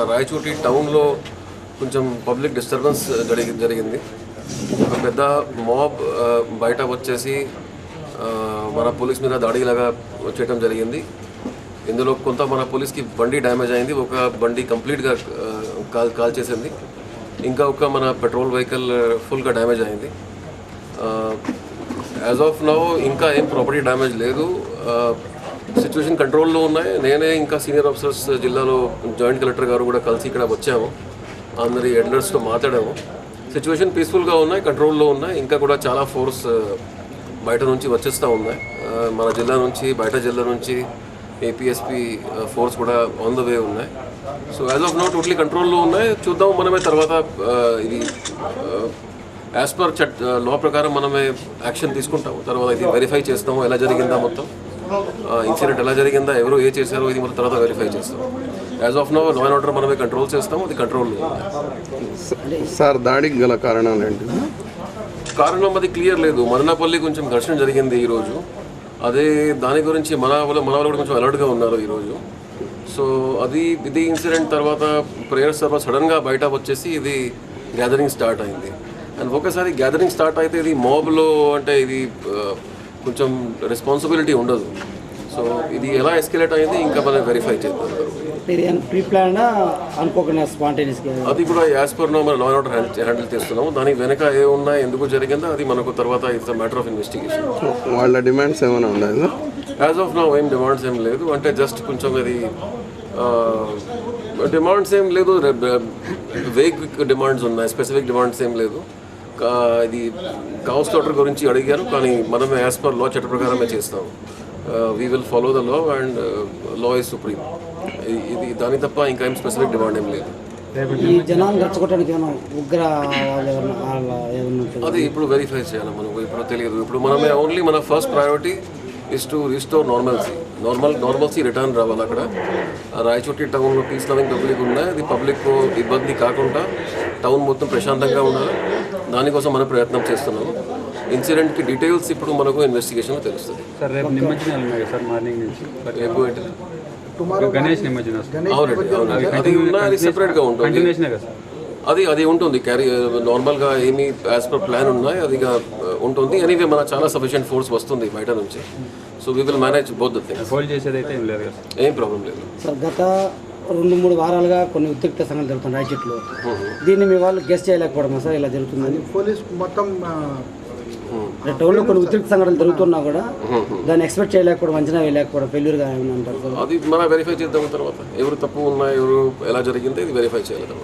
రాయచోటి టౌన్లో కొంచెం public disturbance జరిగింది. ఒక పెద్ద మాబ్ బయట వచ్చేసి మన పోలీస్ మీద దాడిలాగా చేయడం జరిగింది. ఇందులో కొంత మన పోలీస్కి బండి డ్యామేజ్ అయింది, ఒక బండి కంప్లీట్గా కాల్ చేసింది, ఇంకా ఒక మన పెట్రోల్ వెహికల్ ఫుల్గా డ్యామేజ్ అయింది. యాజ్ ఆఫ్ నౌ ఇంకా ఏం ప్రాపర్టీ డ్యామేజ్ లేదు. సిచ్యువేషన్ కంట్రోల్లో ఉన్నాయి. నేనే ఇంకా సీనియర్ ఆఫీసర్స్ జిల్లాలో జాయింట్ కలెక్టర్ గారు కూడా కలిసి ఇక్కడ వచ్చాము, అందరి ఎడిటర్స్తో మాట్లాడాము. సిచ్యువేషన్ పీస్ఫుల్గా ఉన్నాయి, కంట్రోల్లో ఉన్నాయి. ఇంకా కూడా చాలా ఫోర్స్ బయట నుంచి వచ్చేస్తూ ఉన్నాయి. మన జిల్లా నుంచి, బయట జిల్లా నుంచి ఏపీఎస్పీ ఫోర్స్ కూడా ఆన్ ద వే ఉన్నాయి. So as of now totally కంట్రోల్లో ఉన్నాయి. చూద్దాం, మనమే తర్వాత ఇది యాజ్ పర్ లా ప్రకారం మనమే యాక్షన్ తీసుకుంటాము. తర్వాత ఇది వెరిఫై చేస్తాము, ఎలా జరిగిందా మొత్తం ఇన్సిడెంట్ ఎలా జరిగిందా, ఎవరు ఏ చేశారో ఇది మన తర్వాత వెరిఫై చేస్తాం. As of now law and order మనమే కంట్రోల్ చేస్తాము, అది కంట్రోల్లో. సార్ దాడికి గల కారణాలు ఏంటి? కారణం అది క్లియర్ లేదు. మదనపల్లి కొంచెం ఘర్షణ జరిగింది ఈరోజు. అదే దాని గురించి మన వాళ్ళు కూడా కొంచెం అలర్ట్గా ఉన్నారు ఈరోజు. సో ఇది ఇన్సిడెంట్ తర్వాత ప్రేయర్స్ తర్వాత సడన్గా బయట వచ్చేసి ఇది గ్యాదరింగ్ స్టార్ట్ అయింది. అండ్ ఒకసారి గ్యాదరింగ్ స్టార్ట్ అయితే ఇది మాబ్లో అంటే ఇది కొంచెం రెస్పాన్సిబిలిటీ ఉండదు. సో ఇది ఎలా ఎస్కలేట్ అయింది ఇంకా మనం వెరిఫై చేద్దాం. అది కూడా యాజ్ పర్ నో మన లా అండ్ ఆర్డర్ హ్యాండిల్ చేస్తున్నాము. దానికి వెనక ఏ ఉన్నాయి, ఎందుకు జరిగిందో అది మనకు తర్వాత it's a matter of investigation. వాళ్ళ డిమాండ్స్ ఏమైనా ఉన్నాయి? యాజ్ ఆఫ్ నో ఏం డిమాండ్స్ ఏం లేదు. అంటే జస్ట్ కొంచెం అది డిమాండ్స్ ఏం లేదు, వేగ్ డిమాండ్స్ ఉన్నాయి, స్పెసిఫిక్ డిమాండ్స్ ఏం లేదు. ఇది కౌస్ ఆర్డర్ గురించి అడిగారు, కానీ మనమే యాజ్ పర్ లా చట్ట ప్రకారమే చేస్తాము. We will follow the law and law is supreme. ఇది దాని తప్ప ఇంకా ఏం స్పెసిఫిక్ డిమాండ్ ఏం లేదు. అది ఇప్పుడు వెరిఫై చేయాలి మనకు, ఇప్పుడు తెలియదు. ఇప్పుడు మనమే ఓన్లీ మన first priority is to restore normalcy return రావాలి. అక్కడ రాయచోటి టౌన్లో పీస్ లవింగ్ పబ్లిక్ ఉన్నాయి, అది పబ్లిక్ ఇబ్బంది కాకుండా టౌన్ మొత్తం ప్రశాంతంగా ఉండాలి. దానికోసం మనం ప్రయత్నం చేస్తున్నాము. ఇన్సిడెంట్కి డీటెయిల్స్ ఇప్పుడు మనకు ఇన్వెస్టిగేషన్ తెలుస్తుంది. అది ఉన్నది సెపరేట్గా ఉంటుంది. అది ఉంటుంది క్యారీ నార్మల్గా ఏమి యాజ్ పర్ ప్లాన్ ఉన్నాయి, అది ఉంటుంది. ఎనీవే మన చాలా సఫిషియెంట్ ఫోర్స్ వస్తుంది బయట నుంచి. So we will manage both the things. ఏం ప్రాబ్లం లేదు. గత 2-3 వారాలుగా కొన్ని ఉద్రిక్త సంఘటనలు జరుగుతున్నాయి రాయచోటిలో. దీన్ని మీ వాళ్ళు గెస్ట్ చేయలేకపోవడం సార్ ఇలా జరుగుతుందని? పోలీస్ మొత్తం టౌన్లో కొన్ని ఉద్రిక్త సంఘటనలు జరుగుతున్నా కూడా దాన్ని ఎక్స్పెక్ట్ చేయలేకపోవడం, అంచనా వేయలేకపోవడం ఫెయిల్యూర్గా ఏమైనా అంటారు సార్? అది మనం వెరిఫై చేద్దాం. తర్వాత ఎవరు తప్పు ఉన్నా, ఎవరు ఎలా జరిగిందో ఇది వెరిఫై చేయాలి.